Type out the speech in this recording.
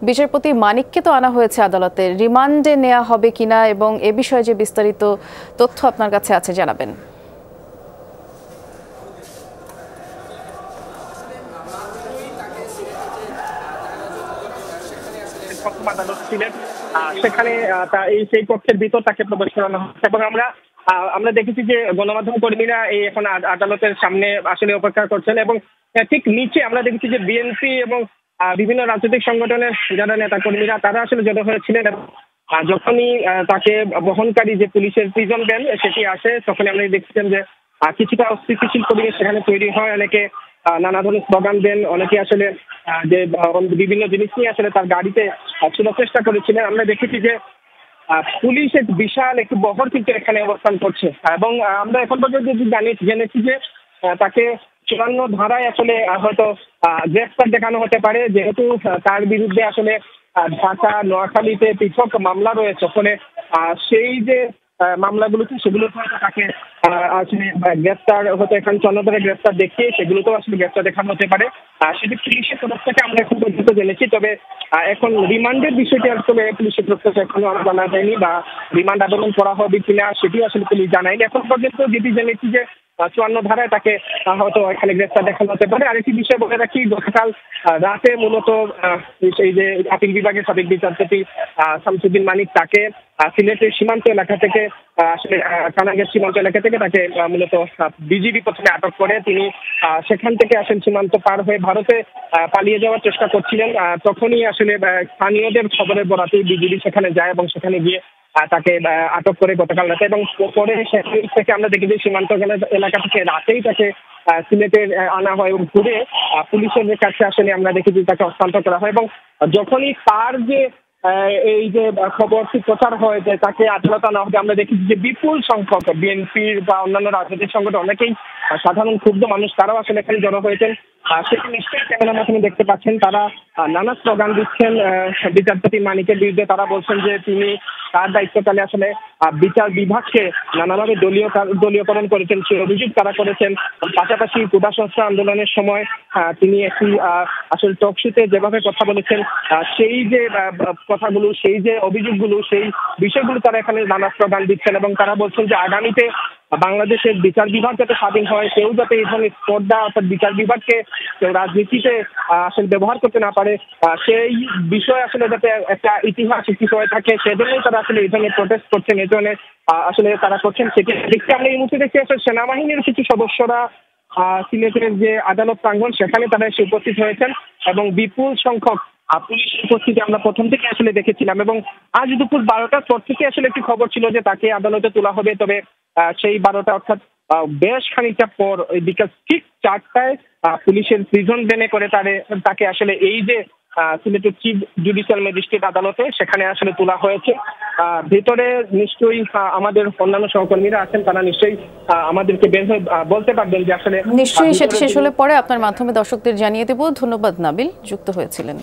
বিচারপতি মানিককে তো আনা হয়েছে আদালতে, রিমান্ডে নেওয়া হবে কিনা এবং এ বিষয়ে যে বিস্তারিত তথ্য আপনার কাছে আছে জানাবেন। প্রথম আদালত ছিলেন, সেখানে সেই কক্ষের ভিতর তাকে প্রবেশ করানো হচ্ছে এবং আমরা দেখেছি যে গণমাধ্যম কর্মীরা এই এখন আদালতের সামনে আসলে অপেক্ষা করছেন এবং ঠিক নিচে আমরা দেখেছি যে বিএনপি এবং বিভিন্ন রাজনৈতিক সংগঠনের যারা নেতা কর্মীরা তারা আসলে জড়ো হয়েছিলেন এবং যখনই তাকে বহনকারী যে পুলিশের প্রিজন ভ্যান সেটি আসে তখনই আমরা দেখছিলাম যে কিছুটা অস্থিতিশীল পরিবেশ সেখানে তৈরি হয়। অনেকে নানা ধরনের স্লোগান দেন, অনেকে আসলে যে বিভিন্ন জিনিস নিয়ে আসলে তার গাড়িতে ছোড়ার চেষ্টা করেছিলেন। আমরা দেখেছি যে পুলিশের বিশাল একটি বহর কিন্তু এখানে অবস্থান করছে এবং আমরা এখন পর্যন্ত জেনেছি যে তাকে 54 ধারায় আসলে হয়তো গ্রেফতার দেখানো হতে পারে, যেহেতু তার বিরুদ্ধে আসলে ঢাকা নোয়াখালীতে পৃথক মামলা রয়েছে। ফলে সেই যে মামলাগুলোতে সেগুলোতে হয়তো তাকে আসলে গ্রেফতার হতে এখন 54 ধারায় গ্রেফতার দেখিয়ে সেগুলোতেও আসলে গ্রেফতার দেখানো হতে পারে, সেটি পুলিশের তরফ থেকে আমরা এখন পর্যন্ত জেনেছি। তবে এখন রিমান্ডের বিষয়টি আসলে পুলিশের তরফ থেকে এখনো জানা যায়নি বা রিমান্ড আবেদন করা হবে কিনা সেটিও আসলে পুলিশ জানায়নি। এখন পর্যন্ত যেটি জেনেছি যে 54 ধারায় তাকে হয়তো এখানে গ্রেফতার দেখানো হতে পারে। আরেকটি বিষয় বলে রাখি, গতকাল রাতে মূলত এই যে আপিল বিভাগের সাবেক বিচারপতি শামসুদ্দিন মানিক তাকে সিলেটের সীমান্ত এলাকা থেকে আসলে কানাগের সীমান্ত এলাকা থেকে তাকে মূলত বিজিবি প্রথমে আটক করে। তিনি সেখান থেকে আসেন সীমান্ত পার হয়ে ভারতে পালিয়ে যাওয়ার চেষ্টা করছিলেন। তখনই আসলে স্থানীয়দের খবরের বরাতে বিজিবি সেখানে যায় এবং সেখানে গিয়ে তাকে আটক করে গতকাল রাতে এবং পরে সেখান থেকে আমরা দেখি যে সীমান্ত এলাকা থেকে রাতেই তাকে সিলেটে আনা হয় এবং ঘুরে পুলিশের কাছে আসলে আমরা দেখেছি তাকে হস্তান্তর করা হয় এবং যখনই তার যে এই যে খবরটি প্রচার হয় যে তাকে আদালত আনা হবে, আমরা দেখেছি যে বিপুল সংখ্যক বিএনপির বা অন্যান্য রাজনৈতিক সংগঠন অনেকেই সাধারণ ক্ষুব্ধ মানুষ তারাও আসলে এখানে জড়ো হয়েছেন। সেটি নিশ্চয়ই ক্যামেরার মাধ্যমে দেখতে পাচ্ছেন, তারা নানা স্লোগান দিচ্ছেন বিচারপতি মানিকের বিরুদ্ধে। তারা বলছেন যে তিনি তার দায়িত্বকালে আসলে বিচার বিভাগকে নানাভাবে দলীয়করণ করেছেন, সে অভিযোগ তারা করেছেন। পাশাপাশি কোটা সংস্কার আন্দোলনের সময় তিনি একটি আসলে টকশোতে যেভাবে কথা বলেছেন সেই যে কথাগুলো, সেই যে অভিযোগগুলো, সেই বিষয়গুলো তারা এখানে নানা স্লোগান দিচ্ছেন এবং তারা বলছেন যে আগামীতে বাংলাদেশের বিচার বিভাগ যাতে স্বাধীন হয়, কেউ যাতে এই ধরনের স্পর্ধা অর্থাৎ বিচার বিভাগকে কেউ রাজনীতিতে আসলে ব্যবহার করতে না পারে, সেই বিষয়ে আসলে যাতে একটা ইতিহাস হয়ে থাকে, সেজন্যই তারা আসলে এই ধরনের প্রোটেস্ট করছেন, এই ধরনের আসলে তারা করছেন। সেটি দেখতে আমরা এই মুহূর্তে দেখতে আসলে সেনাবাহিনীর কিছু সদস্যরা সিলেটের যে আদালত প্রাঙ্গণ সেখানে তারা এসে উপস্থিত হয়েছেন এবং বিপুল সংখ্যক পুলিশের উপস্থিতি আমরা প্রথম থেকে আসলে দেখেছিলাম এবং আজ দুপুর 12টার পর থেকে আসলে একটি খবর ছিল যে তাকে আদালতে তোলা হবে। তবে সেই 12টা অর্থাৎ বেশ খানিকটা পর বিকাল ঠিক 4টায় পুলিশের প্রিজন ভ্যানে করে তাকে আসলে এই যে সিলেটের চিফ জুডিশিয়াল ম্যাজিস্ট্রেট আদালতে সেখানে আসলে তোলা হয়েছে। ভেতরে নিশ্চয়ই আমাদের অন্যান্য সহকর্মীরা আছেন, তারা নিশ্চয়ই আমাদেরকে বের হয়ে বলতে পারবেন যে আসলে নিশ্চয়ই সেটা শেষ হলে পরে আপনার মাধ্যমে দর্শকদের জানিয়ে দেব। ধন্যবাদ নাবিল, যুক্ত হয়েছিলেন।